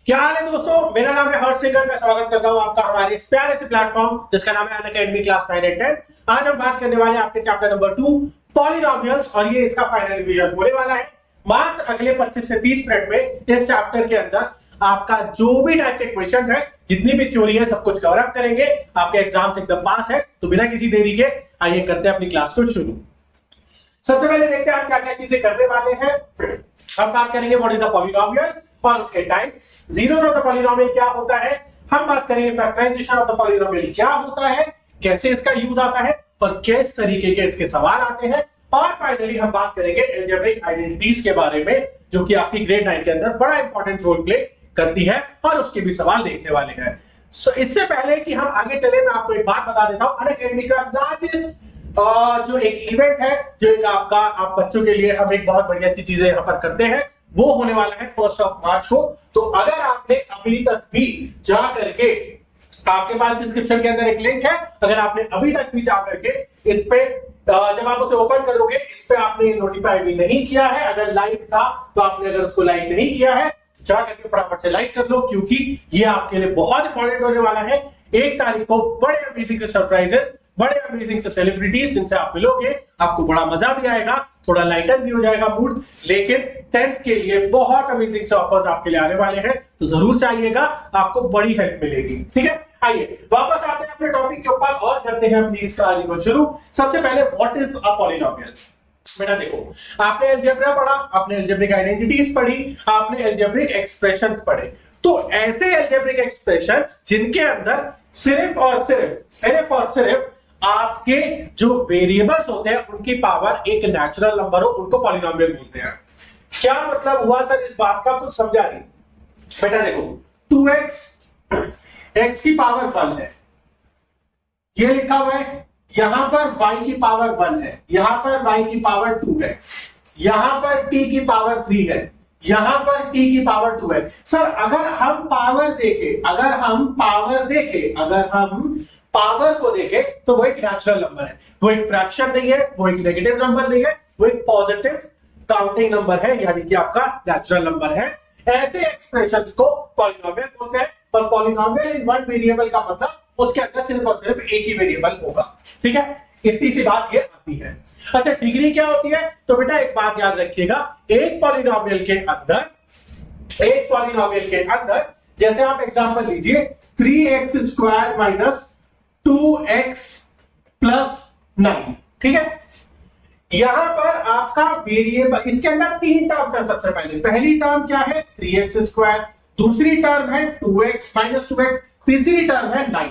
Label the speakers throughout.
Speaker 1: क्या हाल है दोस्तों, मेरा नाम है हर्ष सिंगर। मैं स्वागत करता हूं आपका हमारे इस प्यारे से प्लेटफॉर्म जिसका नाम है अनअकैडमी क्लास 9 एंड 10। आज हम बात करने वाले हैं आपके चैप्टर नंबर 2 पॉलिनॉमियल्स और ये इसका फाइनल रिवीजन होने वाला है। मात्र अगले 25 से 30 मिनट में इस चैप्टर के अंदर आपका जो भी टाइप के क्वेश्चन है, जितनी भी थ्योरी है, सब कुछ कवर अप करेंगे। आपके एग्जाम से एकदम पास है, तो बिना किसी देरी के आइए करते हैं अपनी क्लास को शुरू। सबसे पहले देखते हैं हम क्या क्या चीजें करने वाले हैं। हम बात करेंगे व्हाट इज द पॉलिनॉमियल और उसके type, zeros of the polynomial क्या होता है। हम बात करेंगे फैक्टराइजेशन ऑफ द पॉलिनॉमियल क्या होता है, कैसे इसका यूज आता है और किस तरीके के इसके सवाल आते हैं। और फाइनली हम बात करेंगे अलजेब्रिक आइडेंटिटीज के बारे में, जो कि आपकी ग्रेड 9 के अंदर बड़ा इंपॉर्टेंट रोल प्ले करती है और उसके भी सवाल देखने वाले हैं। इससे पहले कि हम आगे चले, मैं आपको एक बात बता देता हूं। अनअकैडमी का लार्जेस्ट जो एक इवेंट है, जो एक आपका आप बच्चों के लिए हम एक बहुत बढ़िया सी चीजें यहां पर करते हैं, वो होने वाला है 1 मार्च को। तो अगर आपने अभी तक भी जा करके, आपके पास डिस्क्रिप्शन के अंदर एक लिंक है, अगर आपने अभी तक भी जा करके इस पे जब आप उसे ओपन करोगे, इस पे आपने नोटिफाई भी नहीं किया है, अगर लाइक था तो आपने अगर उसको लाइक नहीं किया है, जा करके फटाफट से लाइक कर लो, क्योंकि ये आपके लिए बहुत इंपॉर्टेंट होने वाला है। 1 तारीख को बड़े अमेजिंग सरप्राइजेस, बड़े अमेजिंग से सेलिब्रिटीज जिनसे आप मिलोगे, आपको बड़ा मजा भी आएगा, थोड़ा लाइटर भी हो जाएगा मूड। लेकिन 10th के लिए बहुत अमेजिंग से ऑफर्स आपके लिए आने वाले हैं, तो जरूर चाहिएगा, आपको बड़ी हेल्प मिलेगी। ठीक है, आइए वापस आते हैं अपने टॉपिक के ऊपर और करते हैं अपनी इस कहानी को शुरू। सबसे पहले व्हाट इज अ पॉलिनॉमियल। बेटा देखो, आपने अलजेब्रा पढ़ा, आपने अलजेब्रिक आइडेंटिटीज पढ़ी, आपने अलजेब्रिक एक्सप्रेशंस पढ़े। तो ऐसे अलजेब्रिक एक्सप्रेशंस जिनके अंदर सिर्फ और सिर्फ आपके जो वेरिएबल्स होते हैं उनकी पावर एक नेचुरल नंबर हो, उनको पॉलिनॉमियल बोलते हैं। क्या मतलब हुआ सर इस बात का, कुछ समझा नहीं। बेटा देखो, 2x x की पावर 1 है, ये लिखा हुआ है। यहां पर y की पावर 1 है, यहां पर y की पावर 2 है, यहां पर t की पावर 3 है, यहां पर t की पावर 2 है। सर अगर हम पावर को देखें तो वो एक नेचुरल नंबर है, वो एक फ्रैक्शन नहीं है, वो एक नेगेटिव नंबर नहीं है, वो एक पॉजिटिव काउंटिंग नंबर है, यानी कि आपका नेचुरल नंबर है। ऐसे एक्सप्रेशंस को पॉलिनॉमियल बोलते हैं। और पॉलिनॉमियल इन वन वेरिएबल का मतलब उसके अंदर सिर्फ और सिर्फ एक ही वेरिएबल होगा। ठीक है, इतनी सी बात ये आती है। अच्छा, डिग्री क्या होती है? तो बेटा एक बात याद रखिएगा, एक पॉलिनॉमियल के अंदर जैसे आप एग्जांपल लीजिए 3x square minus 2x plus 9। ठीक है, यहां पर आपका वेरिएबल, इसके अंदर 3 टर्म है। सबसे पहले पहली टर्म क्या है? 3x स्क्वायर, दूसरी टर्म है 2x माइनस 2x, तीसरी टर्म है 9।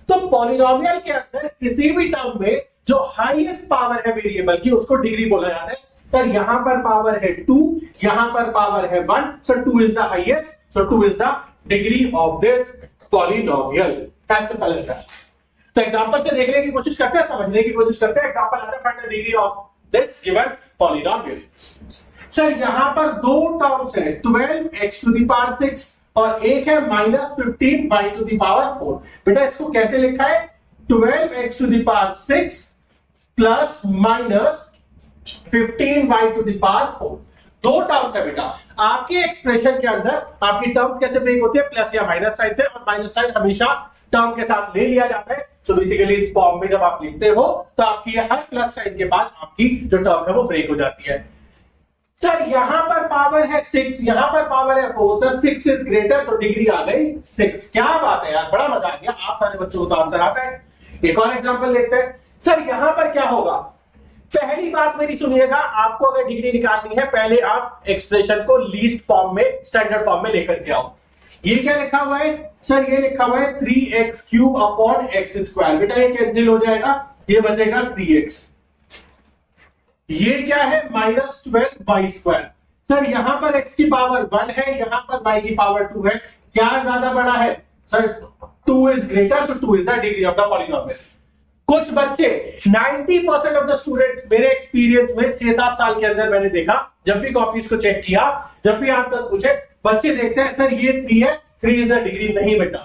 Speaker 1: तो पॉलिनॉमियल के अंदर किसी भी टर्म में जो हाईएस्ट पावर है वेरिएबल की, उसको डिग्री बोला जाता है। सर यहां पर पावर है 2, यहां पर पावर है 1, so 2 is the highest, so 2 is the degree of this polynomial. As simple as that. तो एग्जांपल से देखने की कोशिश करते हैं, समझने की कोशिश करते हैं। एग्जांपल आता है, find the degree of this given polynomial. Sir यहां पर 2 टर्म्स हैं, 12x टू द पावर 6 और एक है minus 15y to the power 4। बेटा इसको कैसे लिखा है? 12x to the power 6 plus minus 15y to the power 4। 2 terms है बेटा। आपके एक्सप्रेशन के अंदर आपकी टर्म्स कैसे ब्रेक होती है? प्लस या माइनस साइन से, और माइनस साइन हमेशा टर्म के साथ ले लिया जाता है। सो बेसिकली इस फॉर्म में जब आप लिखते हो तो आपकी हर प्लस साइन के बाद आपकी जो टर्म है वो ब्रेक हो जाती है। सर यहां पर पावर है 6, यहां पर पावर है 4, सर 6 इज ग्रेटर, तो डिग्री आ गई 6। क्या बात है यार, बड़ा मजा आ गया, आप सारे बच्चों को तो आंसर आता है। एक और एग्जांपल देखते हैं। सर यहां पर क्या होगा? पहली बात मेरी सुनिएगा, आपको अगर डिग्री निकालनी है, पहले आप एक्सप्रेशन को लीस्ट फॉर्म में, स्टैंडर्ड फॉर्म में लेकर के आओ। ये क्या लिखा हुआ है? सर ये लिखा हुआ है 3x cube upon x square. बेटा ये कैंसिल हो जाएगा, ये बचेगा 3x। ये क्या है? Minus 12y square. सर यहां पर x की पावर 1 है, यहां पर y की पावर 2 है, क्या ज्यादा बड़ा है? Sir 2 is greater, so 2 is the degree of the polynomial. कुछ बच्चे 90% ऑफ द स्टूडेंट्स, मेरे एक्सपीरियंस में 6-7 साल के अंदर मैंने देखा, जब भी कॉपीज को चेक किया, जब भी आंसर पूछे, बच्चे देखते हैं सर ये 3 है, 3 इज द डिग्री। नहीं बेटा,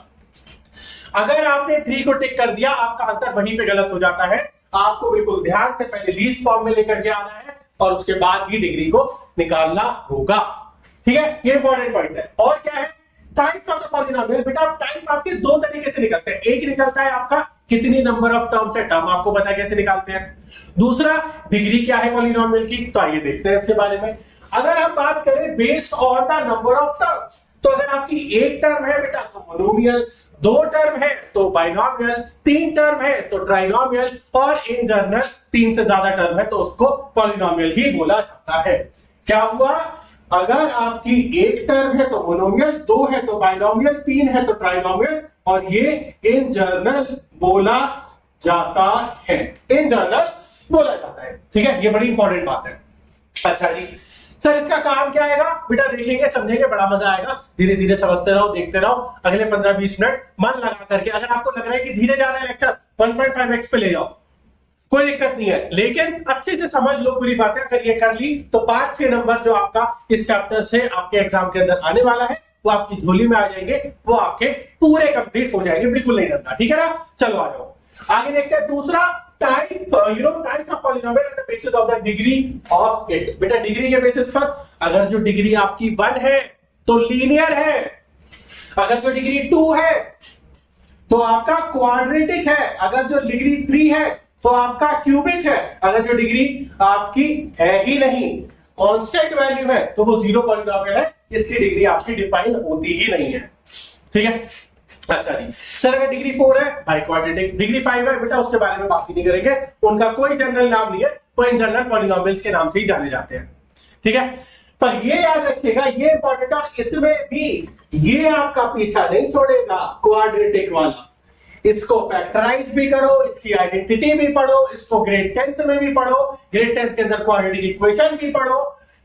Speaker 1: अगर आपने 3 को टिक कर दिया, आपका आंसर वहीं पे गलत हो जाता है। आपको बिल्कुल ध्यान से पहले लीस्ट फॉर्म में लेकर के आना है और उसके बाद ही डिग्री को निकालना होगा। ठीक है, ये इंपॉर्टेंट पॉइंट है। और क्या है? टाइप ऑफ द पॉलिनोमियल, बेटा टाइप आपके दो तरीके से निकलते हैं। एक निकलता है आपका कितनी नंबर ऑफ टर्म्स है, टर्म आपको पता है कैसे निकालते हैं। दूसरा डिग्री क्या है पॉलिनोमियल की, तो आइए देखते हैं इसके बारे में। अगर हम बात करें based on the number of terms, तो अगर आपकी एक टर्म है बेटा तो मोनोमियल, दो टर्म है तो बाइनोमियल, तीन टर्म है तो ट्राइनोमियल, और इन जनरल तीन से ज्यादा टर्म है तो उसको पॉलिनोमियल ही बोला जाता है। क्या हुआ, अगर आपकी एक टर्म है तो मोनोमियल, दो है तो बाइनोमियल, तीन है तो ट्राइनोमियल, और ये इन जनरल बोला जाता है, इन जनरल बोला जाता है। ठीक है, ये बड़ी इंपॉर्टेंट बात है। अच्छा जी, सर इसका काम क्या आएगा, बेटा देखेंगे समझेंगे, बड़ा मजा आएगा। धीरे धीरे समझते रहो, देखते रहो, अगले 15-20 मिनट मन लगा करके। अगर आपको लग रहा है कि धीरे जा रहा है लेक्चर, 1.5x पे ले जाओ, कोई दिक्कत नहीं है, लेकिन अच्छे से समझ लो पूरी बातें। अगर ये कर ली तो 5-6 नंबर जो आपका इस चैप्टर से आपके एग्जाम के अंदर आने वाला है वो आपकी झोली में आ जाएंगे, वो आपके पूरे कंप्लीट हो जाएंगे, बिल्कुल नहीं डरना। ठीक है ना, चलो आ जाओ आगे देखते हैं। दूसरा type, types of polynomial on the basis of the degree of it. बेटा डिग्री के बेसिस पर, अगर जो डिग्री आपकी 1 है तो लीनियर है, अगर जो डिग्री 2 है तो आपका क्वाड्रेटिक है, अगर जो डिग्री 3 है तो आपका क्यूबिक है, अगर जो डिग्री आपकी है ही नहीं, कांस्टेंट वैल्यू है, तो वो जीरो पॉलिनोमियल है, इसकी डिग्री आपकी डिफाइन होती ही नहीं है। ठीक है, अच्छा जी। सर अगर डिग्री 4 है बाई क्वाड्रेटिक, डिग्री 5 है बेटा उसके बारे में बात ही नहीं करेंगे, उनका कोई जनरल नाम नहीं है, वो इन जनरल पॉलिनोमियल्स के नाम से ही जाने जाते हैं। ठीक है, पर ये याद रखिएगा, ये इंपॉर्टेंट, और इसमें भी ये आपका पीछा नहीं छोड़ेगा क्वाड्रेटिक वाला। इसको फैक्टराइज भी करो, इसकी आइडेंटिटी भी पढ़ो, इसको ग्रेड 10th में भी पढ़ो, ग्रेड 10th के अंदर क्वाड्रेटिक इक्वेशन भी पढ़ो,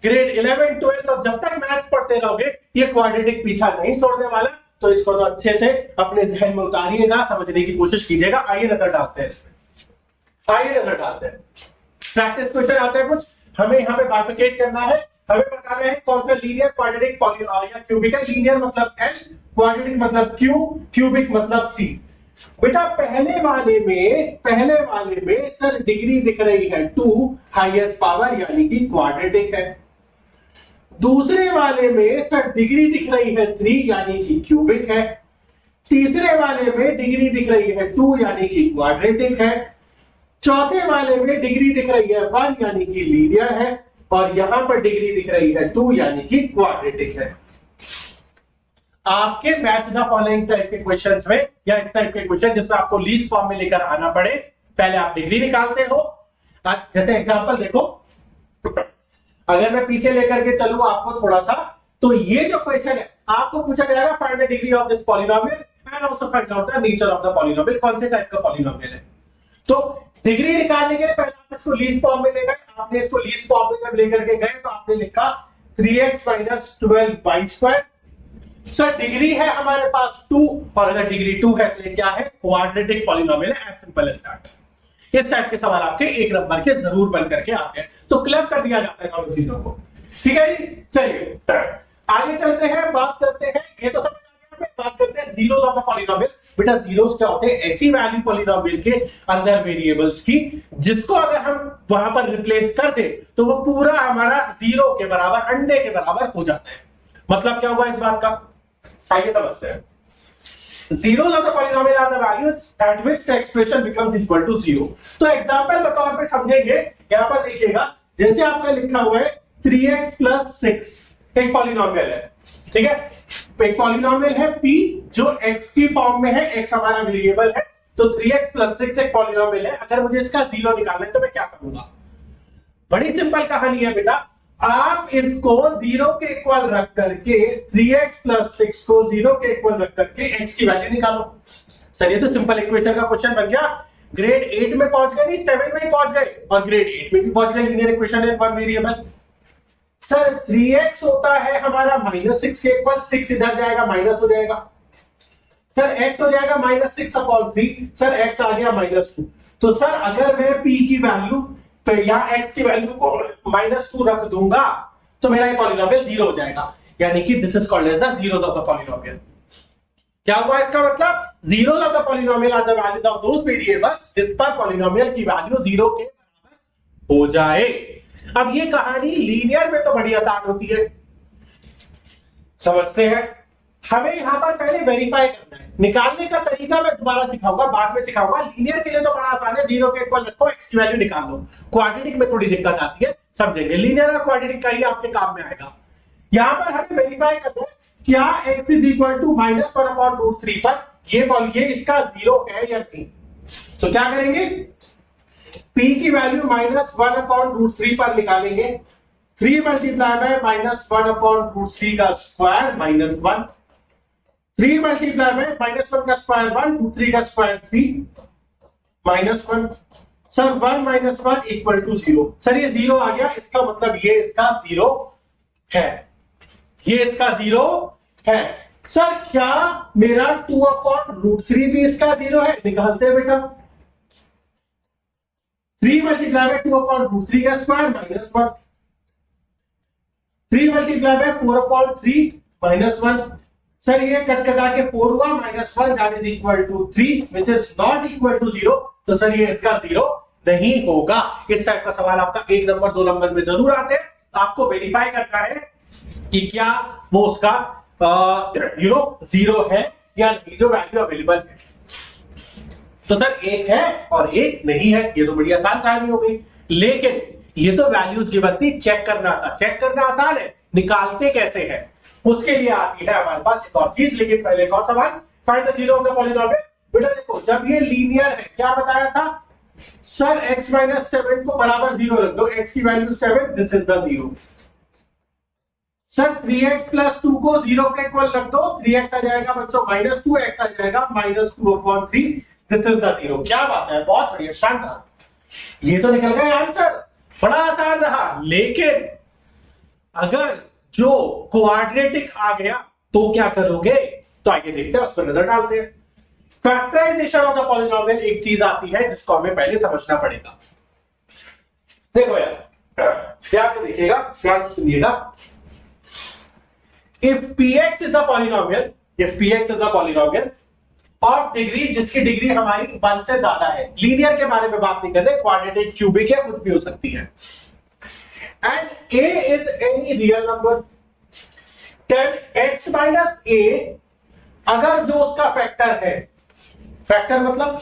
Speaker 1: ग्रेड 11 12 और जब तक मैथ्स पढ़ते रहोगे ये क्वाड्रेटिक पीछा नहीं छोड़ने वाला। तो इसको तो अच्छे से अपने जहन में उतारिएगा, समझने की कोशिश कीजिएगा। आइए नजर डालते हैं इसमें, आइए नजर डालते हैं। प्रैक्टिस क्वेश्चन आते हैं कुछ, हमें बाइफिकेट करना है, हमें बताना है कौन सा लीनियर क्वाड्रेटिक या क्यूबिक है। लीनियर मतलब L, क्वाड्रेटिक मतलब Q, क्यूबिक मतलब C। बेटा पहले वाले में सर डिग्री दिख रही है 2 हाईएस्ट पावर यानी कि क्वाड्रेटिक है। दूसरे वाले में सर डिग्री दिख रही है 3 यानी कि क्यूबिक है। तीसरे वाले में डिग्री दिख रही है 2 यानी कि क्वाड्रेटिक है। चौथे वाले में डिग्री दिख रही है 1 यानी कि लीनियर है, और यहां पर डिग्री दिख रही है 2 यानी कि क्वाड्रेटिक है। आपके मैच द फॉलोइंग टाइप के क्वेश्चंस में, या इस टाइप के क्वेश्चन जिसमें आपको लीस्ट फॉर्म में लेकर आना पड़े, पहले आप डिग्री निकालते हो। जैसे एग्जांपल देखो, अगर मैं पीछे लेकर के चलूं आपको थोड़ा सा, तो ये जो क्वेश्चन है आपको पूछा जाएगा find the degree of this polynomial and also find out the nature of the polynomial, कौन से टाइप का पॉलिनोमियल है। तो डिग्री निकालने के लिए पहले आप इसको लीस्ट फॉर्म में ले गए, आपने इसको लीस्ट फॉर्म में जब लेकर के गए तो आपने लिखा 3x - 12y²। सर डिग्री है हमारे पास 2, और अगर डिग्री 2 है तो ये क्या है, क्वाड्रेटिक पॉलिनोमियल है, एज सिंपल एज दैट। इस टाइप के सवाल आपके 1 नंबर के जरूर बन करके आते हैं, तो क्लब कर दिया जाता है दोनों चीजों को। ठीक है जी, चलिए आगे चलते हैं, बात करते हैं, ये तो समझ आ गया, बात करते हैं जीरोस ऑफ द पॉलिनोमियल। बेटा जीरोस क्या होते हैं, ऐसी वैल्यू पॉलिनोमियल के अंदर वेरिएबल्स की जिसको अगर हम वहां पर रिप्लेस कर दे तो वो पूरा हमारा 0 के बराबर, अंडे के बराबर हो जाता है। मतलब क्या हुआ इस बात का, आइए समझते हैं। Zeros of the polynomial are the values at which the expression becomes equal to 0। तो एग्जांपल के तौर पे समझेंगे, यहां पर देखिएगा, जैसे आपका लिखा हुआ है 3x + 6 एक पॉलिनोमियल है। ठीक है, एक पॉलिनोमियल है p जो x की फॉर्म में है, x हमारा वेरिएबल है, तो 3x + 6 एक पॉलिनोमियल है। अगर मुझे इसका 0 निकालना है तो मैं क्या करूंगा, बड़ी सिंपल कहानी है बेटा, आप इसको 0 के इक्वल रख करके 3x + 6 को 0 के इक्वल रख करके x की वैल्यू निकालो। सर ये तो सिंपल इक्वेशन का क्वेश्चन बन गया। ग्रेड 8 में पहुंच गए, नहीं 7 में ही पहुंच गए, और ग्रेड 8 में भी पहुंच गए linear equation in one variable. Sir 3x होता है हमारा -6 के इक्वल, 6 इधर जाएगा माइनस हो जाएगा, सर x हो जाएगा -6/3, सर x आ गया -2। तो सर अगर मैं p की वैल्यू तो यहां x की वैल्यू को -2 रख दूंगा तो मेरा ये पॉलिनोमियल 0 हो जाएगा, यानी कि this is called as the zeros of the polynomial. क्या हुआ इसका मतलब, zeros of the polynomial are the values of those variables जिस पर पॉलिनोमियल की वैल्यू 0 के बराबर हो जाए। अब ये कहानी लीनियर में तो बड़ी आसान होती है, समझते हैं। हमें यहाँ पर पहले वेरीफाई करना है। निकालने का तरीका मैं दोबारा सिखाऊंगा, बाद में सिखाऊंगा। लीनियर के लिए तो बड़ा आसान है, 0 के इक्वल रखो, x की वैल्यू निकाल लो। क्वाड्रेटिक में थोड़ी दिक्कत आती है, समझेंगे। लीनियर और क्वाड्रेटिक का ही आपके काम में आएगा। यहाँ पर हमें वेरीफाई करना है क्या x इज इक्वल टू -1/√3 पर ये इसका 0 है या नहीं। तो क्या करेंगे, p की वैल्यू -1/√3 पर निकालेंगे। 3 मल्टीप्लाई बाय -1/√3 का स्क्वायर -1, 3 मल्टीप्लाई बाय -1 का स्क्वायर 1, √3 का square 3, -1। Sir 1 - 1 equal to 0। Sir ये 0 आ गया, इसका मतलब ये इसका 0 है, ये इसका 0 है। सर क्या मेरा 2/√3 भी इसका 0 है? निकालते हैं बेटा। 3 मल्टीप्लाई बाय 2/√3 का स्क्वायर -1, 3 मल्टीप्लाई बाय 4/3 -1। सर ये कट कटा के 4 हुआ, -1 that is equal to 3 which is not equal to 0। तो सर ये इसका 0 नहीं होगा। इस टाइप का सवाल आपका 1 नंबर 2 नंबर में जरूर आते हैं। आपको वेरीफाई करना है कि क्या वो उसका 0 है या नहीं, जो वैल्यू अवेलेबल है। तो सर एक है और एक नहीं है, ये तो बड़ी आसान कहानी हो गई। लेकिन ये तो वैल्यूज गिवन थी, चेक करना था। चेक करना आसान है, निकालते कैसे है उसके लिए आती है हमारे पास एक और चीज। लेकिन पहले एक और सवाल, find the zero of the polynomial. बेटा देखो, जब ये लीनियर है, क्या बताया था सर, x - 7 को बराबर 0 रख दो, x की value 7, this is the 0। Sir 3x + 2 को 0 के इक्वल रख दो, 3x आ जाएगा बच्चों -2, x आ जाएगा -2/3, दिस इज द 0। क्या बात है, बहुत बढ़िया, शानदार। ये तो निकल गया आंसर, बड़ा आसान रहा। लेकिन अगर जो क्वाड्रेटिक आ गया तो क्या करोगे? तो आइए देखते हैं, उस पर नजर डालते हैं। फैक्टराइजेशन ऑफ द पॉलिनोमियल एक चीज आती है जिसको हमें पहले समझना पड़ेगा। देखो यार, ध्यान से देखिएगा, ध्यान से सुनिएगा। If px is the polynomial, if px is the polynomial of degree जिसकी डिग्री हमारी 1 से ज्यादा है, लीनियर के बारे में बात नहीं कर रहे, क्वाड्रेटिक, क्यूबिक या कुछ भी हो सकती है, and a is any real number, then x minus a अगर जो उसका फैक्टर है, फैक्टर मतलब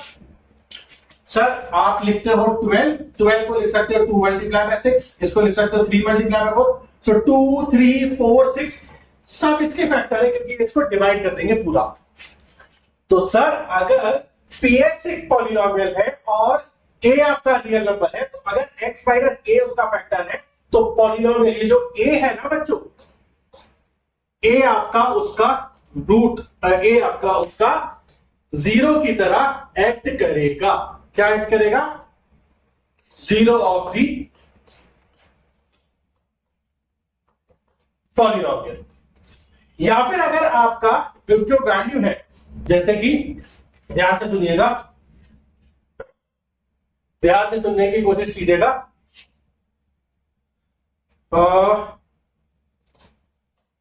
Speaker 1: सर आप लिखते हो 12 को लिख सकते हो 2 मल्टीप्लाई बाय 6, इसको लिख सकते हो 3 मल्टीप्लाई बाय 4, सो 2 3 4 6 सब इसके फैक्टर है, क्योंकि इसको डिवाइड कर देंगे पूरा। तो सर अगर px एक पॉलिनोमियल है और a आपका रियल नंबर है, तो अगर x माइनस a उसका फैक्टर है, तो पॉलिनोमियल ये जो a है ना बच्चों, a आपका उसका रूट, a आपका उसका 0 की तरह एक्ट करेगा। क्या एक्ट करेगा? 0 ऑफ दी पॉलिनोमियल। या फिर अगर आपका जो वैल्यू है, जैसे कि ध्यान से सुनिएगा, ध्यान से सुनने की कोशिश कीजिएगा।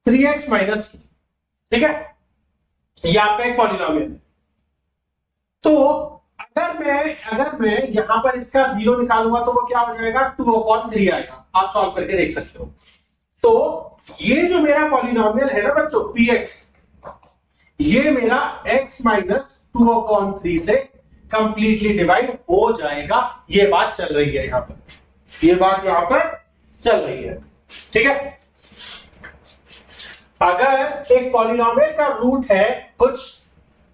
Speaker 1: 3x माइनस, ठीक है, ये आपका एक पॉलिनोमियल है। तो अगर मैं यहां पर इसका 0 निकालूंगा तो वो क्या हो जाएगा? 2/3 आएगा। आप सॉल्व करके देख सकते हो। तो ये जो मेरा पॉलिनोमियल है ना बच्चों, px, ये मेरा x माइनस 2/3 से कंप्लीटली डिवाइड हो जाएगा। ये बात चल रही है यहां पर, ये बात यहां पर चल रही है, ठीक है। अगर एक पॉलिनोमियल का रूट है कुछ,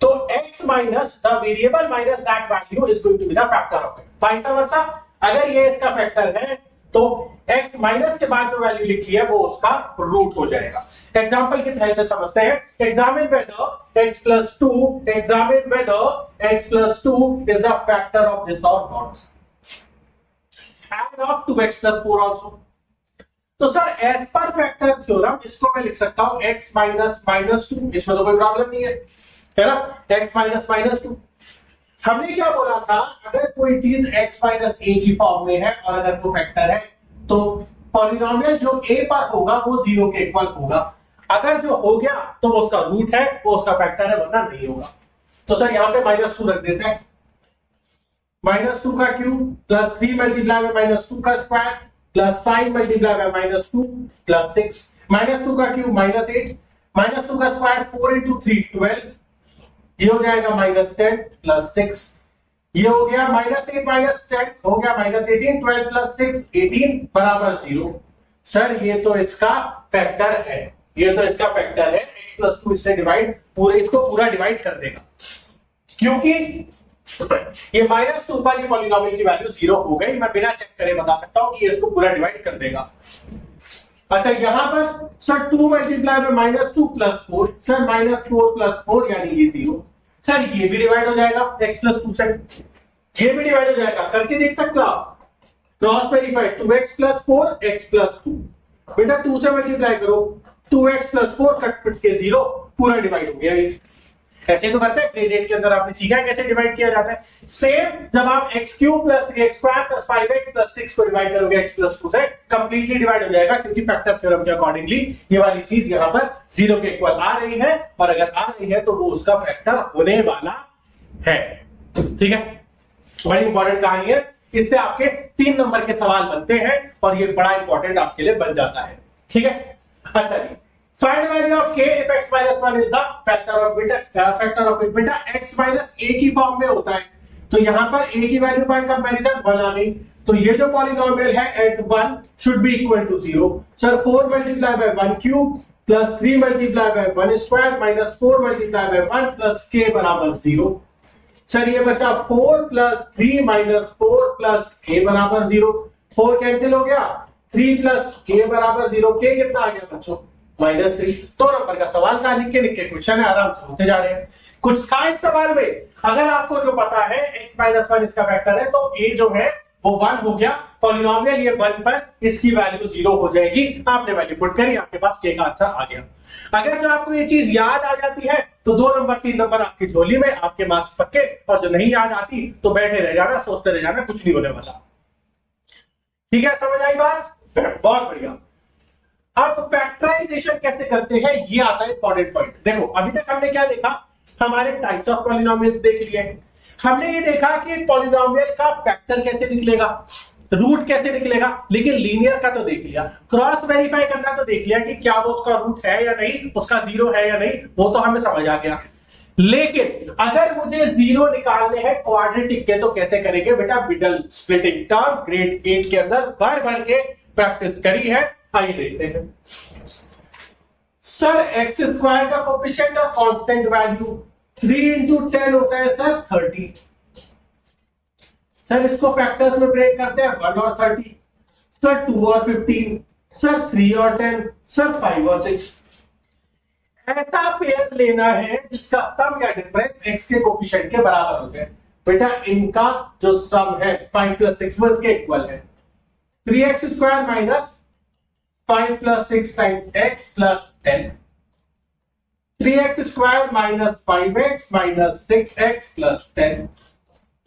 Speaker 1: तो x minus the variable minus that value is going to be the factor of it. Vice versa, अगर ये इसका फैक्टर है तो x माइनस के बाद जो वैल्यू लिखी है वो उसका रूट हो जाएगा। एग्जांपल की हेल्प से समझते हैं। Examine whether x plus 2, examine whether x plus 2 is the factor of this or not, and of 2x plus 4 also। तो sir as per factor theorem इसको मैं लिख सकता हूं x माइनस -2, इसमें तो कोई प्रॉब्लम नहीं है ना, x माइनस -2। हमने क्या बोला था, अगर कोई चीज x माइनस a की फॉर्म में है और अगर वो फैक्टर है, तो पॉलिनोमियल जो a पर होगा वो 0 के इक्वल होगा। अगर जो हो गया तो वो उसका रूट है, वो उसका फैक्टर है, वरना नहीं होगा। तो सर यहां पे -2 रख देते हैं, -2 का क्यूब प्लस 3 मल्टीप्लाई बाय -2 का square plus 5 multiply by -2 plus 6, -2 का क्यूब -8 -2 का स्क्वायर 4 इंटू 3 12, ये हो जाएगा -10 प्लस 6, ये हो गया -8 -10 हो गया -18, 12 प्लस 6 18 बराबर 0। सर ये तो इसका फैक्टर है, ये तो इसका फैक्टर है। x प्लस 2 इससे डिवाइड, पूरे इसको पूरा डिवाइड कर देगा, क्योंकि ये -2 पर ये पॉलिनोमियल की वैल्यू 0 हो गई। मैं बिना चेक करे बता सकता हूं कि ये इसको पूरा डिवाइड कर देगा। अच्छा यहां पर सर 2 मल्टीप्लाई में -2 प्लस 4, सर -4 प्लस 4 यानी ये 0। सर ये भी डिवाइड हो जाएगा x प्लस 2 से, ये भी डिवाइड हो जाएगा, करके देख सकते हो आप। Cross verify 2x plus 4 x plus 2, बेटा 2 से मल्टीप्लाई करो, 2x प्लस 4 कट पिट के 0, पूरा डिवाइड हो गया। ये ऐसे तो करते हैं, ग्रेड 8 के अंदर आपने सीखा है कैसे डिवाइड किया जाता है। सेम जब आप x cube plus 3x square plus 5x plus 6 को डिवाइड करोगे x प्लस 2 से, कंप्लीटली डिवाइड हो जाएगा, क्योंकि फैक्टर थ्योरम के अकॉर्डिंगली ये वाली चीज यहां पर 0 के इक्वल आ रही है, और अगर आ रही है तो वो उसका फैक्टर होने वाला है। ठीक है, बड़ी इंपॉर्टेंट कहानी है, इससे आपके 3 नंबर के सवाल बनते हैं और ये बड़ा इंपॉर्टेंट आपके लिए बन जाता है। ठीक है, अच्छा जी, find value of k if x minus 1 is the factor of beta, factor of it beta x minus a की फॉर्म में होता है, तो यहां पर a की वैल्यू बाय कंपैरिजन 1 आ गई, तो ये जो पॉलिनोमियल है at 1 should be equal to 0। Sir 4 multiply by 1 cube plus 3 multiply by 1 square minus 4 multiply by 1 plus k बराबर 0। सर ये बचा 4 प्लस 3 माइनस 4 प्लस k बराबर 0, 4 कैंसिल हो गया, 3 प्लस k बराबर 0, k कितना आ गया बच्चों -3। 2 नंबर का सवाल था, लिख के क्वेश्चन है, आराम से होते जा रहे हैं। कुछ था इस सवाल में, अगर आपको जो पता है x माइनस 1 इसका फैक्टर है, तो a जो है वो 1 हो गया, पॉलिनोमियल ये 1 पर, इसकी वैल्यू 0 हो जाएगी। आपने वैल्यू पुट करी, आपके पास k का आंसर आ गया। अगर जो आपको ये चीज याद आ जाती है तो 2 नंबर 3 नंबर आपकी झोली में, आपके मार्क्स पक्के, और जो नहीं याद आती तो बैठे रह जाना, सोचते रह जाना, कुछ नहीं होने वाला। ठीक है, समझ आई बात? बहुत बढ़िया। अब फैक्टराइजेशन कैसे करते हैं, ये आता है इंपॉर्टेंट पॉइंट। देखो अभी तक हमने क्या देखा, हमारे टाइप्स ऑफ पॉलिनोमियल्स देख लिए, हमने ये देखा कि पॉलिनोमियल का फैक्टर कैसे निकलेगा, रूट कैसे निकलेगा, लेकिन लीनियर का तो देख लिया, क्रॉस वेरीफाई करना तो देख लिया कि क्या वो उसका रूट है या नहीं, उसका 0 है या नहीं, वो तो हमें समझ आ गया। लेकिन अगर मुझे 0 निकालने हैं क्वाड्रेटिक के, तो कैसे करेंगे बेटा, मिडल स्प्लिटिंग टर्म ग्रेड 8 के अंदर भर भर के प्रैक्टिस करी है। आइए देखते हैं। सर एक्स स्क्वायर का कोफिशिएंट और कांस्टेंट वैल्यू 3 इंटू 10 होता है सर 30। सर इसको फैक्टर्स में ब्रेक करते हैं, 1 और 30, सर 2 और 15, सर 3 और 10, सर 5 और 6। ऐसा पेयर लेना है जिसका सम या डिफरेंस एक्स के कोफिशिएंट के बराबर हो जाए। बेटा इनका जो सम है 5 प्लस 6 वो इसके इक्वल है, 3x square minus 5 plus 6 times x plus 10, 3x square minus 5x minus 6x plus 10।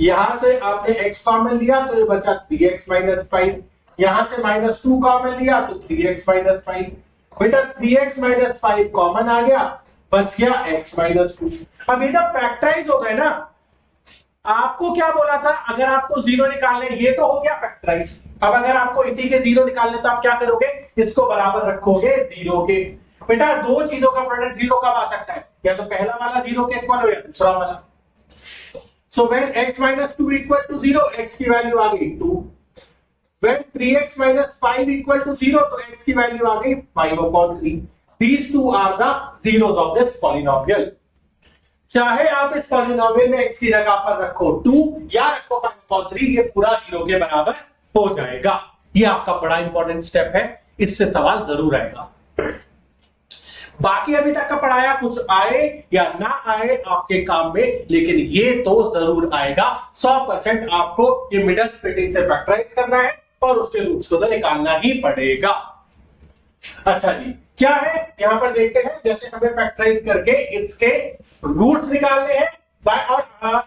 Speaker 1: यहां से आपने x कॉमन लिया तो ये बचा 3x माइनस 5, यहां से -2 कॉमन लिया तो 3x माइनस 5। बेटा 3x माइनस 5 कॉमन आ गया, बच गया x माइनस 2। अब इधर फैक्टराइज हो गए ना, आपको क्या बोला था, अगर आपको 0 निकालने, ये तो हो गया फैक्टराइज। अब अगर आपको इसी के 0 निकालने तो आप क्या करोगे, इसको बराबर रखोगे 0 के। बेटा 2 चीजों का प्रोडक्ट 0 कब आ सकता है, या तो पहला वाला 0 के इक्वल हो या दूसरा वाला। So when x minus 2 equal to 0, x की वैल्यू आ गई 2। When 3x minus 5 equal to 0, तो x की वैल्यू आ गई 5/3। These two are the zeros of this polynomial। चाहे आप इस पॉलिनोमियल में x की जगह पर रखो 2 या रखो 5/3, ये पूरा 0 के बराबर हो जाएगा। ये आपका बड़ा इंपॉर्टेंट स्टेप है, इससे सवाल जरूर आएगा। बाकी अभी तक का पढ़ाया कुछ आए या ना आए आपके काम में, लेकिन ये तो जरूर आएगा। 100% आपको ये मिडल स्प्लिटिंग से फैक्टराइज करना है और उसके रूट्स को तो निकालना ही पड़ेगा। अच्छा जी, क्या है यहां पर देखते हैं, जैसे हमें फैक्टराइज करके इसके रूट्स निकालने हैं बाय और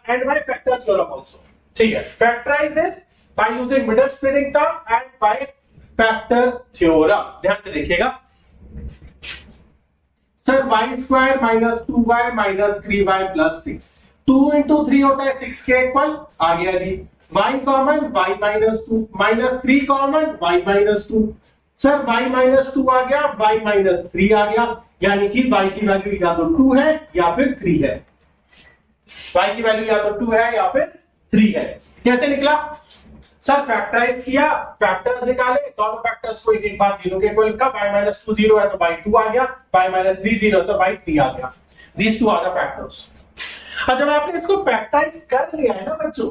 Speaker 1: and by factor theorem also. ठीक है, factorise this by using middle splitting term and by factor theorem. ध्यान से देखिएगा sir, y square minus 2y minus 3y plus 6, 2 into 3 होता है 6 के इक्वल, आ गया जी। y common, y minus 2 minus 3 common, y minus 2। Sir y minus 2 आ गया, y माइनस 3 आ गया, यानी कि y की वैल्यू या तो 2 है या फिर 3 है। y की वैल्यू या तो 2 है या फिर 3 है। कैसे निकला सर? फैक्टराइज किया, फैक्टर्स निकाले, दोनों फैक्टर्स को एक एक बार 0 के इक्वल का, y माइनस 2 0 है तो y 2 आ गया, y माइनस 3 0 तो y 3 आ गया। These two are the factors. अब जब आपने इसको फैक्टराइज कर लिया है ना बच्चों,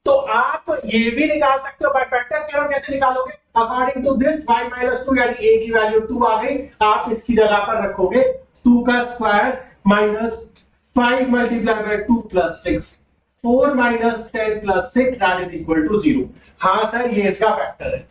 Speaker 1: तो आप ये भी निकाल सकते हो बाय फैक्टर थ्योरम। कैसे निकालोगे? According to this y minus 2 यानी a की वैल्यू 2 आ गई, आप इसकी जगह पर रखोगे 2 का square minus 5 multiply by 2 plus 6, 4 minus 10 plus 6 that is equal to 0। हाँ सर, ये इसका फैक्टर है।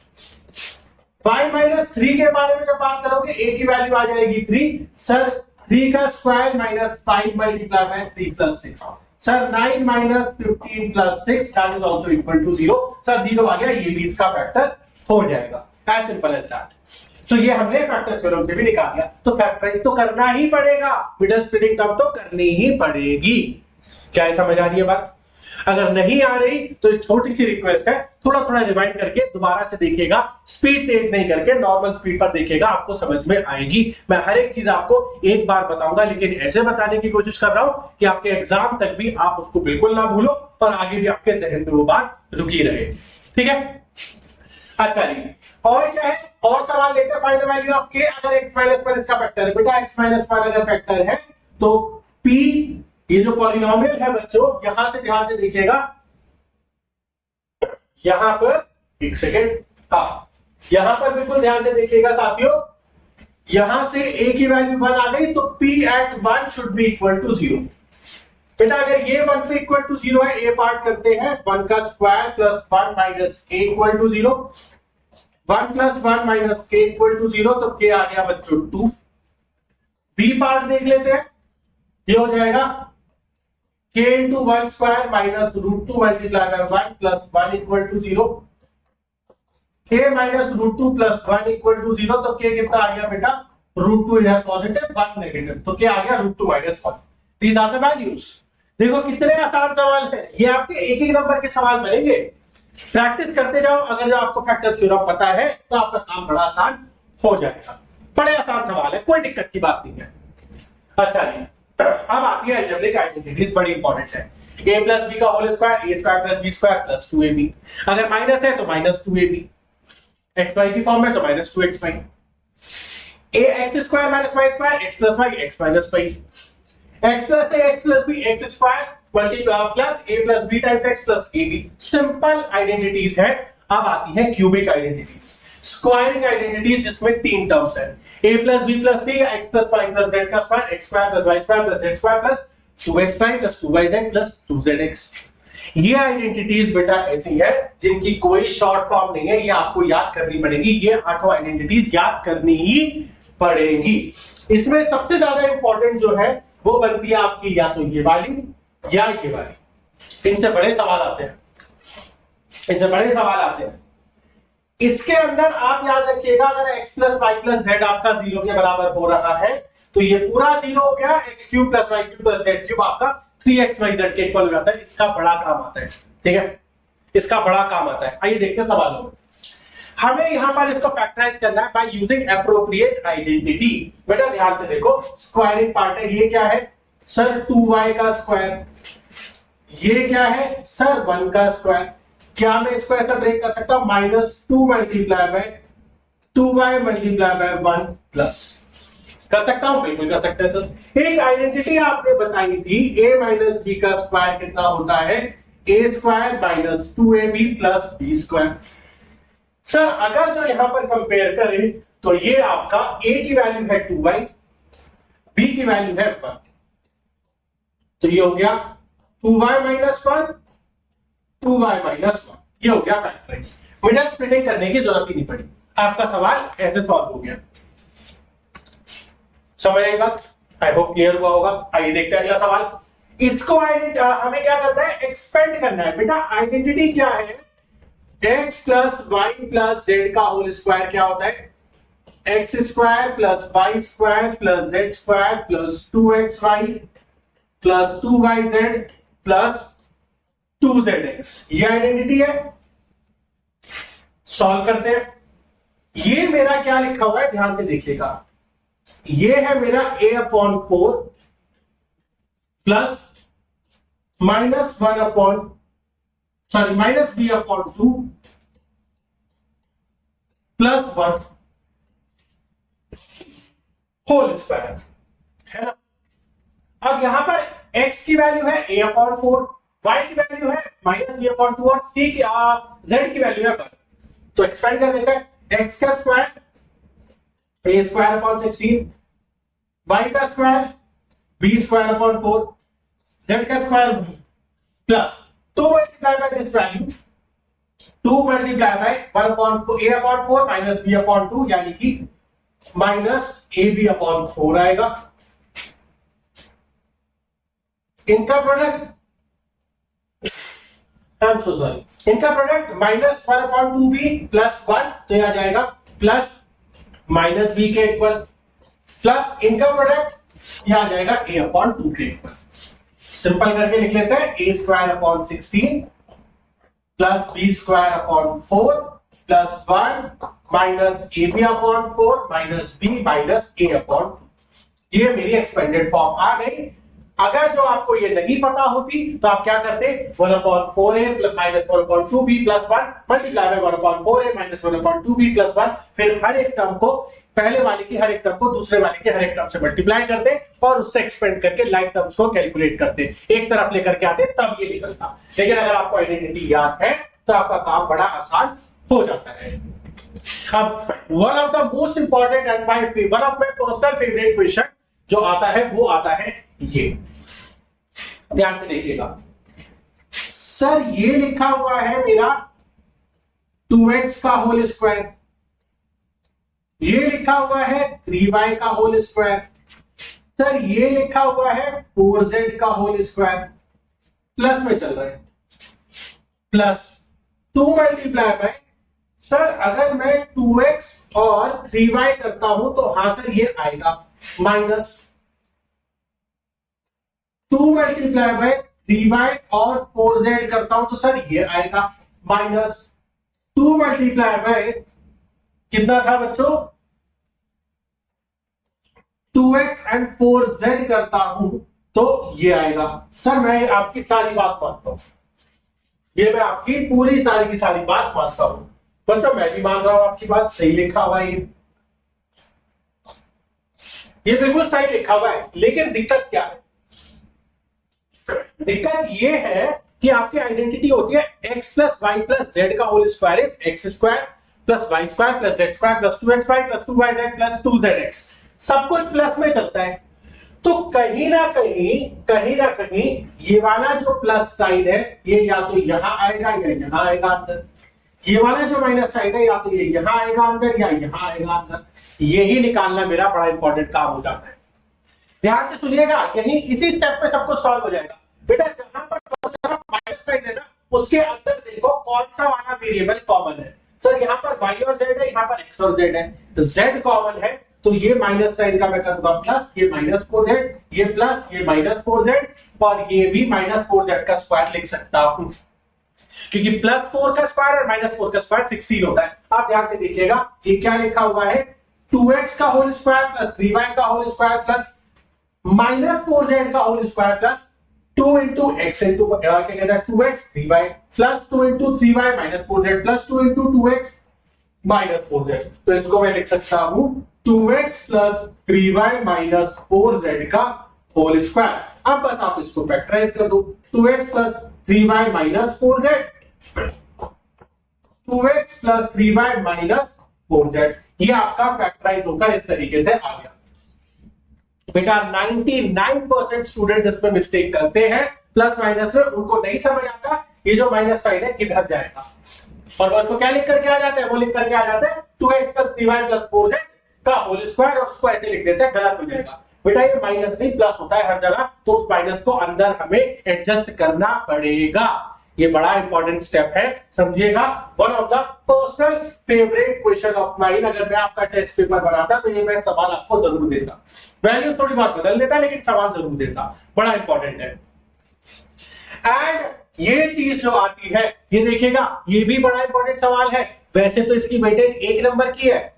Speaker 1: y माइनस 3 के बारे में जब बात करोगे, a की वैल्यू आ जाएगी 3, सर 3 का square minus 5 multiply by 3 plus 6, sir 9 minus 15 plus 6 that is also equal to 0। Sir 0 आ गया, ये भी इसका फैक्टर हो जाएगा। As simple as that. So ये हमने फैक्टर थ्योरम से भी निकाल लिया। तो फैक्टराइज तो करना ही पड़ेगा, मिडल स्प्लिटिंग टर्म तो करनी ही पड़ेगी। क्या ये समझ आ रही है बात? अगर नहीं आ रही तो एक छोटी सी रिक्वेस्ट है, थोड़ा थोड़ा रिवाइंड करके दोबारा से देखिएगा, स्पीड तेज नहीं करके नॉर्मल स्पीड पर देखिएगा, आपको समझ में आएगी। मैं हर एक चीज आपको एक बार बताऊंगा, लेकिन ऐसे बताने की कोशिश कर रहा हूं कि आपके एग्जाम तक भी आप उसको बिल्कुल ना भूलो और आगे भी आपके जहन में वो बात रुकी रहे। ठीक है? अच्छा जी, और क्या है? और सवाल लेते हैं। Find the value of k अगर x माइनस 1 इसका फैक्टर है। बेटा x माइनस 1 अगर फैक्टर है तो p, ये जो पॉलिनोमियल है बच्चों, यहां से ध्यान से देखिएगा, यहां पर एक सेकेंड, हाँ यहां पर बिल्कुल ध्यान से देखिएगा साथियों, यहां से a की वैल्यू 1 आ गई तो p at 1 should be equal to 0। बेटा अगर ये 1 पे इक्वल टू 0 है, a पार्ट करते हैं, 1 का square plus 1 minus k equal to 0, 1 plus 1 minus k equal to 0, तो k आ गया बच्चों 2। b पार्ट देख लेते हैं, ये हो जाएगा k into 1 square minus root 2 multiply by 1 plus 1 equal to 0, k minus root 2 plus 1 equal to 0, तो k कितना आ गया बेटा? रूट 2 इधर पॉजिटिव 1 नेगेटिव, तो क्या आ गया? Root 2 minus 1। These are the values. देखो कितने आसान सवाल है ये, आपके एक एक नंबर के सवाल बनेंगे। प्रैक्टिस करते जाओ। अगर जो आपको फैक्टर थ्योरम पता है तो आपका काम बड़ा आसान हो जाएगा। बड़े आसान सवाल है, कोई दिक्कत की बात नहीं है। अच्छा जी, अब आती है अलजेब्रिक आइडेंटिटीज, बड़ी इंपॉर्टेंट है। a प्लस बी का whole square, a square plus B square plus 2ab। अगर माइनस है तो माइनस 2ab, xy की फॉर्म में तो minus 2xy, a x square minus y square, x plus y x minus y, x plus a x plus b x square multiply plus a plus b times x plus ab। Simple identities है। अब आती है cubic identities, squaring identities, जिसमें 3 terms है, a plus b plus c, x plus y plus z का square, x square plus y square plus z square plus 2xy plus 2yz plus 2zx। ये identities बेटा ऐसी है जिनकी कोई short form नहीं है, ये आपको याद करनी पड़ेगी। ये 8 आइडेंटिटीज याद करनी ही पड़ेगी। इसमें सबसे ज्यादा इंपॉर्टेंट जो है वो बनती है आपकी या तो ये वाली या ये वाली। इनसे बड़े सवाल आते हैं, इनसे बड़े सवाल आते हैं। इसके अंदर आप याद रखिएगा, अगर x plus Y plus Z आपका 0 के बराबर हो रहा है तो ये पूरा 0 हो गया, X cube plus Y cube plus Z cube आपका 3xyz के इक्वल हो जाता है। इसका बड़ा काम आता है। ठीक है, इसका बड़ा काम आता है। आइए देखते हैं सवालों में। हमें यहां पर इसको फैक्टराइज करना है बाय यूजिंग एप्रोप्रिएट आइडेंटिटी। बेटा ध्यान से देखो, स्क्वायरिंग पार्ट है, ये क्या है सर? 2y का स्क्वायर। ये क्या है सर? 1 का स्क्वायर। क्या मैं इसको ऐसा ब्रेक कर सकता हूं? -2 multiply bye 2y multiply by 1 plus. कर सकता हूं? बिल्कुल कर सकते हैं सर। एक आइडेंटिटी आपने बताई थी, a माइनस b का स्क्वायर कितना होता है? a square minus 2ab plus b square. Sir अगर जो यहां पर कंपेयर करें तो ये आपका a की वैल्यू है 2y, b की वैल्यू है 1, तो ये हो गया 2y माइनस 1, 2y माइनस 1। ये हो गया फैक्टराइज। मिडल स्प्लिटिंग करने की जरूरत ही नहीं पड़ी, आपका सवाल ऐसे सॉल्व हो गया। समझ आई बात? आई होप क्लियर हुआ होगा। आइए देखते हैं अगला सवाल। इसको हमें क्या करना है? एक्सपेंड करना है। बेटा आइडेंटिटी क्या है? x plus Y plus Z का होल स्क्वायर क्या होता है? X square plus Y square plus Z square plus 2xy plus 2yz plus 2zx। ये आइडेंटिटी है। सॉल्व करते हैं। ये मेरा क्या लिखा हुआ है ध्यान से देखिएगा, ये है मेरा a/4 plus minus b/2 plus 1 whole square, है ना। अब यहां पर x की वैल्यू है a/4, y की वैल्यू है -b/2 और z की वैल्यू है 1। तो एक्सपेंड कर देते हैं। x का स्क्वायर a²/16, y का स्क्वायर b²/4, z का square plus 2 multiply by this value, 2 multiply bye a/4 minus b/2 यानी कि -ab/4 आएगा। इनका प्रोडक्ट इनका प्रोडक्ट -1/2b प्लस 1, तो यह आ जाएगा प्लस -b के इक्वल, प्लस इनका प्रोडक्ट यह आ जाएगा a/2 के इक्वल। सिंपल करके लिख लेते हैं a²/16 plus b²/4 plus 1 minus ab/4 minus b minus a/2। ये मेरी एक्सपेंडेड फॉर्म आ गई। अगर जो आपको ये नहीं पता होती तो आप क्या करते, 1/4a minus 1/2b plus 1 multiply by 1/4a minus 1/2b plus 1, फिर हर एक टर्म को, पहले वाले की हर एक टर्म को दूसरे वाले के हर एक टर्म से मल्टीप्लाई करते और उससे एक्सपेंड करके लाइक टर्म्स को कैलकुलेट करते, एक तरफ लेकर के आते, तब ये निकलता। लेकिन अगर आपको आइडेंटिटी याद है तो आपका काम बड़ा आसान हो जाता है। अब one of the most important and one of my personal favourite question जो आता है वो आता है ये, ध्यान से देखिएगा। सर ये लिखा हुआ है मेरा 2x का होल स्क्वायर, ये लिखा हुआ है 3y का होल स्क्वायर, सर ये लिखा हुआ है 4z का होल स्क्वायर, प्लस में चल रहा है, प्लस 2 मल्टीप्लाई बाय, सर अगर मैं 2x और 3y करता हूं तो हां सर ये आएगा माइनस 2 मल्टीप्लाई बाय 3y और 4z करता हूं तो सर ये आएगा माइनस 2 मल्टीप्लाई बाय कितना था बच्चों, 2x एंड 4z करता हूं तो ये आएगा। सर मैं आपकी सारी बात मानता हूं, ये मैं आपकी पूरी सारी की सारी बात मानता हूं बच्चों, मैं भी मान रहा हूं आपकी बात सही लिखा हुआ है, ये बिल्कुल सही लिखा हुआ है। लेकिन दिक्कत क्या है, दिक्कत ये है कि आपकी आइडेंटिटी होती है x plus Y plus Z का whole square is x square plus Y square plus Z square plus 2x plus 2yz plus 2zx, सब कुछ प्लस में चलता है। तो कहीं ना कहीं ये वाला जो प्लस साइन है ये या तो यहां आएगा या यहां आएगा अंदर, ये वाला जो माइनस साइन है या तो ये यहां आएगा अंदर या यहां आएगा अंदर, यही निकालना मेरा बड़ा इंपॉर्टेंट काम हो जाता है। ध्यान से सुनिएगा, यही इसी स्टेप पे सब कुछ सॉल्व हो जाएगा। बेटा जहां पर माइनस साइन है ना उसके अंदर देखो कौन सा वाला वेरिएबल कॉमन है। सर यहाँ पर y और z है, यहाँ पर x और z है, z कॉमन है तो ये माइनस साइन का मैं करूंगा प्लस, ये -4z, ये प्लस, ये -4z और ये भी -4z का स्क्वायर लिख सकता हूं, क्योंकि +4 का स्क्वायर और -4 का स्क्वायर 16 होता है। आप ध्यान से देखिएगा ये क्या लिखा हुआ है, 2x का होल स्क्वायर प्लस 3y का होल स्क्वायर प्लस -4z का whole square plus 2 into x into क्या कहता है 2x 3y plus 2 into 3y minus 4z plus 2 into 2x minus 4z। तो इसको मैं लिख सकता हूं 2x plus 3y minus 4z का होल स्क्वायर। अब बस आप इसको फैक्टराइज कर दो, 2x plus 3y minus 4z, 2x plus 3y minus 4z, ये आपका फैक्टराइज होकर इस तरीके से आ गया। बेटा 99% स्टूडेंट इसमें मिस्टेक करते हैं, प्लस माइनस में उनको नहीं समझ आता ये जो माइनस साइन है किधर जाएगा, और बस को क्या लिख करके आ जाते हैं, वो लिख करके आ जाते हैं 2x plus 3y plus 4z का होल स्क्वायर और उसको ऐसे लिख देते हैं, गलत हो जाएगा। बेटा ये माइनस नहीं प्लस होता है हर जगह, तो उस माइनस को अंदर हमें एडजस्ट करना पड़ेगा, ये बड़ा इंपॉर्टेंट स्टेप है, समझिएगा। One of the personal favourite question of mine, अगर मैं आपका टेस्ट पेपर बनाता तो ये मैं सवाल आपको जरूर देता, वैल्यू थोड़ी बहुत बदल देता लेकिन सवाल जरूर देता, बड़ा इंपॉर्टेंट है। एंड ये चीज जो आती है ये देखिएगा, ये भी बड़ा इंपॉर्टेंट सवाल है। वैसे तो इसकी वेटेज 1 नंबर की है,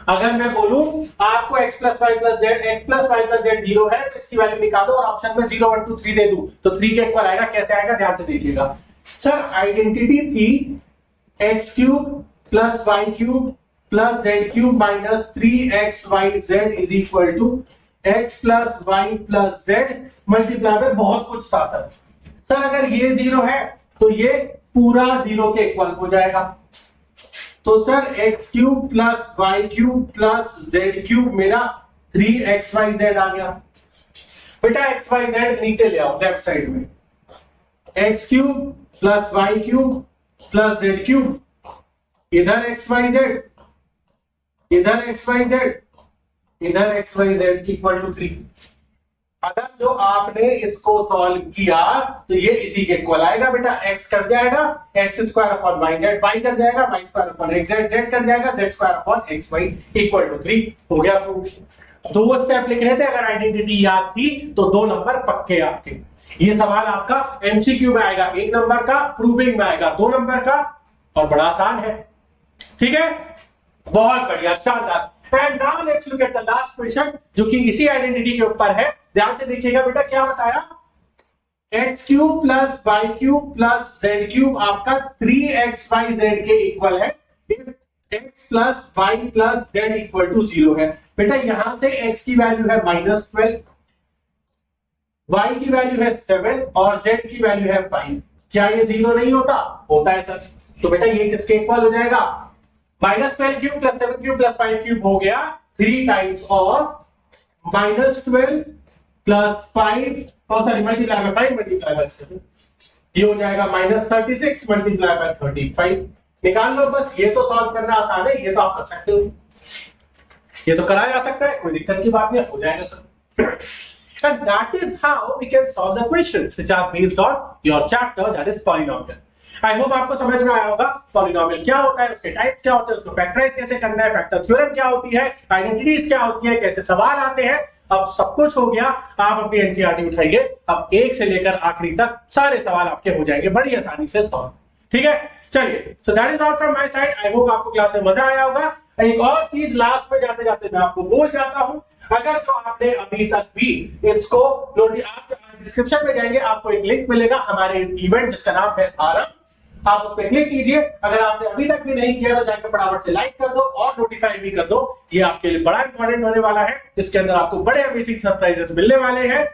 Speaker 1: अगर मैं बोलूं आपको x plus Y plus Z 0 है तो इसकी वैल्यू निकालो और ऑप्शन में 0 1 2 3 दे दूं तो 3 के इक्वल आएगा। कैसे आएगा ध्यान से देखिएगा सर। आइडेंटिटी थी X cube plus Y cube plus Z cube minus 3xyz is equal to X plus Y plus Z multiply में बहुत कुछ था सर। सर अगर ये 0 है तो ये पूरा 0 के इक्वल हो जाएगा। तो sir X cube plus Y cube plus Z cube मेरा 3xyz आ गया। बेटा xyz नीचे ले आओ लेफ्ट साइड में। X cube plus Y cube plus Z cube, इधर xyz, इधर xyz, इधर xyz इक्वल टू 3। अगर जो आपने इसको सॉल्व किया तो ये इसी के इक्वल आएगा बेटा। x कर जाएगा X square upon Y Z, Y कर जाएगा Y square upon X Z, Z कर जाएगा Z square upon X Y equal to 3। हो गया प्रूफ। 2 स्टेप लिखने थे, अगर आइडेंटिटी याद थी तो 2 नंबर पक्के आपके। ये सवाल आपका एमसीक्यू में आएगा 1 नंबर का, प्रूविंग में आएगा 2 नंबर का और बड़ा आसान है। ठीक है, बहुत बढ़िया, शानदार। And now let's look at the last question जो कि इसी आइडेंटिटी के ऊपर है। ध्यान से देखिएगा बेटा, क्या बताया, X cube plus Y cube plus Z cube आपका 3xyz के इक्वल है if x plus Y plus Z equal to 0 है। बेटा यहां से x की वैल्यू है -12, y की वैल्यू है 7 और z की वैल्यू है 5। क्या ये 0 नहीं होता? होता है सर। तो बेटा ये किसके इक्वल हो जाएगा? -12 cube plus 7 cube plus 5 cube हो गया 3 times of -12 plus 5 sorry multiply by 5 multiply bye 7, ये हो जाएगा -36 मल्टीप्लाई बाय 35। निकाल लो बस। ये तो सॉल्व करना आसान है, ये तो आप कर सकते हो, ये तो करा जा सकता है, कोई दिक्कत की बात नहीं, हो जाएगा sir. And that is how we can solve the questions which are based on your chapter, that is polynomial. I hope आपको समझ में आया होगा पॉलिनोमियल क्या होता है, उसके टाइप्स क्या होते हैं, उसको फैक्टराइज कैसे करना है, फैक्टर थ्योरम क्या होती है, आइडेंटिटीज क्या होती है, कैसे सवाल आते हैं। अब सब कुछ हो गया। आप अपनी एनसीईआरटी उठाइए, अब 1 से लेकर आखिरी तक सारे सवाल आपके हो जाएंगे बड़ी आसानी से सॉल्व। ठीक है, चलिए, so that is all from my side. I hope आपको क्लास में मजा आया होगा। एक और चीज लास्ट में जाते जाते मैं आपको बोल जाता हूं, अगर तो आपने अभी तक भी इसको आप डिस्क्रिप्शन में जाएंगे, आपको एक लिंक मिलेगा हमारे इस इवेंट जिसका नाम है आरम, आप उस पर क्लिक कीजिए। अगर आपने अभी तक भी नहीं किया तो जाकर फटाफट से लाइक कर दो और नोटिफाई भी कर दो। ये आपके लिए बड़ा इंपॉर्टेंट होने वाला है। इसके अंदर आपको बड़े अमेजिंग सरप्राइजेस मिलने वाले हैं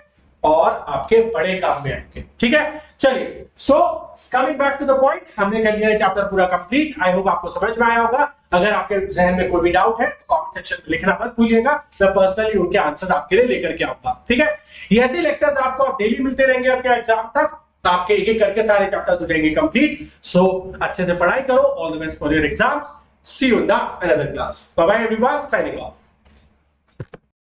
Speaker 1: और आपके बड़े काम में आएंगे। ठीक है, चलिए, so coming back to the point, हमने कर लिया है चैप्टर पूरा कंप्लीट। आई होप आपको समझ में आया होगा। अगर आपके जहन में कोई भी डाउट है तो कमेंट सेक्शन में लिखना मत भूलिएगा, मैं पर्सनली उनके आंसर्स आपके लिए लेकर के आऊंगा। ठीक है, ये ऐसे लेक्चर्स आपको डेली मिलते रहेंगे आपके एग्जाम तक, आपके एक एक करके सारे चैप्टर्स हो जाएंगे कंप्लीट। सो अच्छे से पढ़ाई करो। All the best for your exam. See you in the another class. Bye bye everyone, signing of.